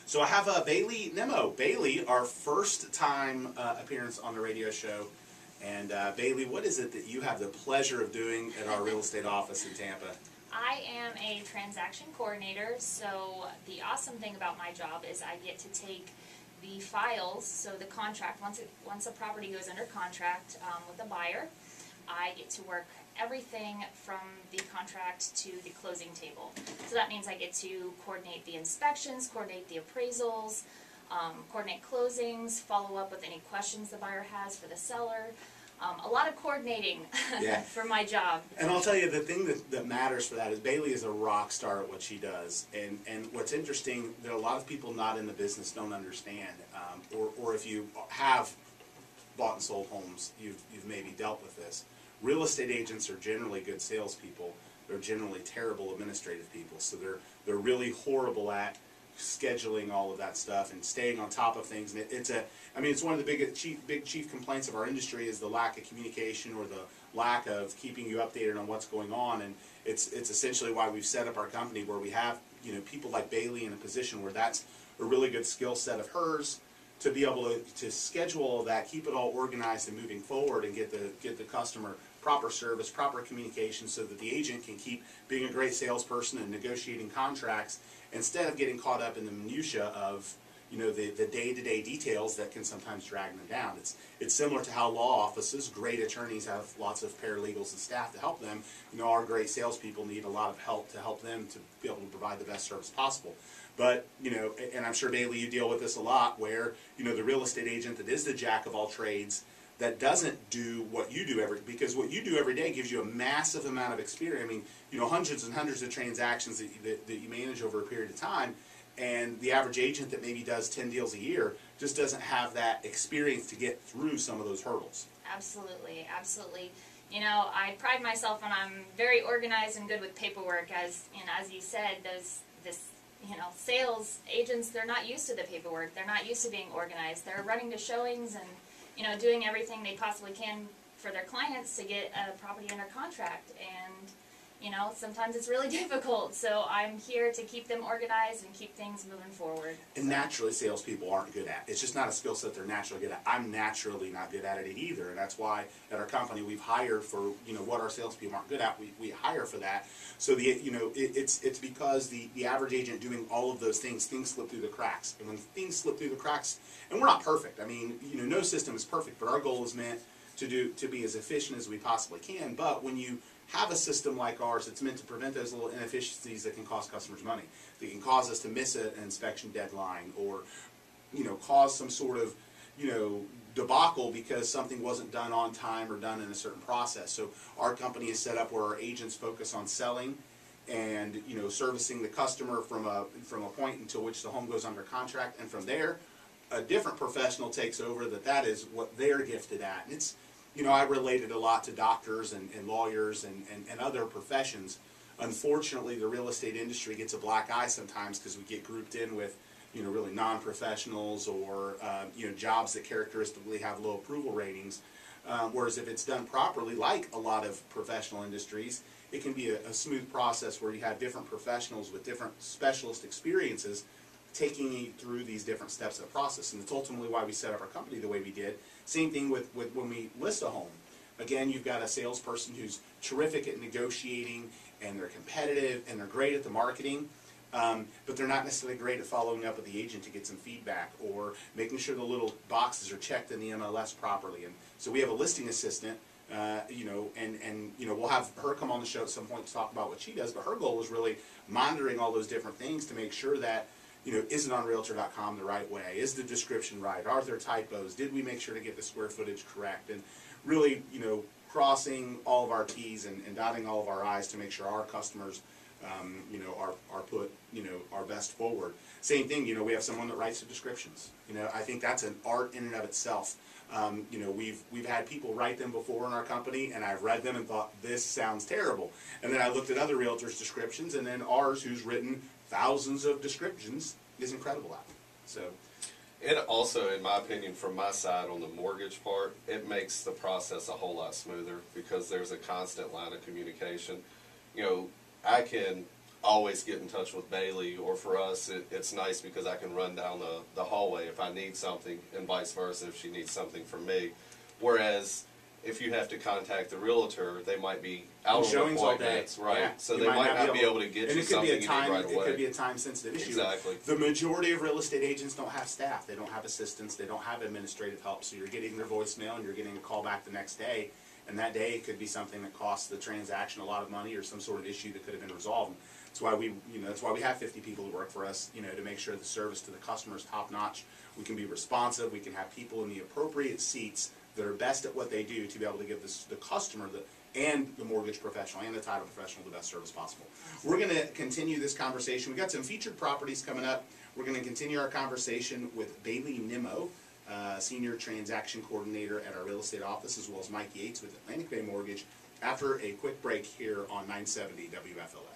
So I have Bailey Nemo. Bailey, our first time appearance on the radio show. And Bailey, what is it that you have the pleasure of doing at our real estate office in Tampa? I am a transaction coordinator, so the awesome thing about my job is I get to take the files, so the contract, once a property goes under contract with a buyer, I get to work everything from the contract to the closing table. So that means I get to coordinate the inspections, coordinate the appraisals, coordinate closings, follow up with any questions the buyer has for the seller. A lot of coordinating for my job. And I'll tell you, the thing that matters for that is Bailey is a rock star at what she does. And what's interesting, there are a lot of people not in the business don't understand, or if you have bought and sold homes, you've maybe dealt with this. Real estate agents are generally good salespeople. They're generally terrible administrative people. So they're really horrible at scheduling all of that stuff and staying on top of things. And it's one of the big chief complaints of our industry is the lack of communication or the lack of keeping you updated on what's going on. And it's essentially why we've set up our company where we have people like Bailey in a position where that's a really good skill set of hers to be able to schedule all of that, keep it all organized and moving forward, and get the customer proper service, proper communication, so that the agent can keep being a great salesperson and negotiating contracts instead of getting caught up in the minutia of the day-to-day details that can sometimes drag them down. It's similar to how law offices, great attorneys have lots of paralegals and staff to help them. Our great salespeople need a lot of help to help them to be able to provide the best service possible. But, and I'm sure, Bailey, you deal with this a lot, where, the real estate agent that is the jack of all trades, that doesn't do what you do because what you do every day gives you a massive amount of experience. I mean, hundreds and hundreds of transactions that you manage over a period of time, and the average agent that maybe does 10 deals a year just doesn't have that experience to get through some of those hurdles. Absolutely, absolutely. I pride myself on I'm very organized and good with paperwork, as you said, sales agents, they're not used to the paperwork. They're not used to being organized. They're running to showings and doing everything they possibly can for their clients to get a property under contract. And sometimes it's really difficult. So I'm here to keep them organized and keep things moving forward. And naturally, salespeople aren't good at it. It's just not a skill set they're naturally good at. I'm naturally not good at it either, and that's why at our company we've hired for what our salespeople aren't good at. We hire for that. So it's because the average agent doing all of those things slip through the cracks, and when things slip through the cracks, and we're not perfect. I mean, no system is perfect, but our goal is meant to be as efficient as we possibly can. But when you have a system like ours, it's meant to prevent those little inefficiencies that can cost customers money. That can cause us to miss an inspection deadline, or cause some sort of debacle because something wasn't done on time or done in a certain process. So our company is set up where our agents focus on selling and servicing the customer from a point until which the home goes under contract, and from there a different professional takes over that is what they're gifted at. And it's I related a lot to doctors and lawyers and other professions. Unfortunately, the real estate industry gets a black eye sometimes because we get grouped in with really non-professionals or jobs that characteristically have low approval ratings. Whereas if it's done properly, like a lot of professional industries, it can be a smooth process where you have different professionals with different specialist experiences taking you through these different steps of the process. And it's ultimately why we set up our company the way we did. Same thing with when we list a home. Again, you've got a salesperson who's terrific at negotiating, and they're competitive, and they're great at the marketing, but they're not necessarily great at following up with the agent to get some feedback or making sure the little boxes are checked in the MLS properly. And so we have a listing assistant, we'll have her come on the show at some point to talk about what she does, but her goal is really monitoring all those different things to make sure that is it on Realtor.com the right way? Is the description right? Are there typos? Did we make sure to get the square footage correct? And really, crossing all of our T's and dotting all of our I's to make sure our customers, are put, our best forward. Same thing, we have someone that writes the descriptions. I think that's an art in and of itself. We've had people write them before in our company, and I've read them and thought, this sounds terrible. And then I looked at other realtors' descriptions, and then ours, who's written thousands of descriptions, is incredible at it. So it also, in my opinion, from my side on the mortgage part, it makes the process a whole lot smoother because there's a constant line of communication. I can always get in touch with Bailey, or for us, it's nice because I can run down the hallway if I need something, and vice versa if she needs something from me. Whereas if you have to contact the realtor, they might be out on showings all day. appointments, right? Yeah. So You they might not be able to get and you it could be something a you need time, right it away. could be a time-sensitive issue. Exactly. The majority of real estate agents don't have staff. They don't have assistants. They don't have administrative help. So you're getting their voicemail and you're getting a call back the next day. And that day it could be something that costs the transaction a lot of money or some sort of issue that could have been resolved. That's why that's why we have 50 people who work for us, to make sure the service to the customer is top notch. We can be responsive. We can have people in the appropriate seats that are best at what they do to be able to give the customer and the mortgage professional and the title professional the best service possible. We're going to continue this conversation. We've got some featured properties coming up. We're going to continue our conversation with Bailey Nimmo, Senior Transaction Coordinator at our real estate office, as well as Mike Yates with Atlantic Bay Mortgage, after a quick break here on 970 WFLA.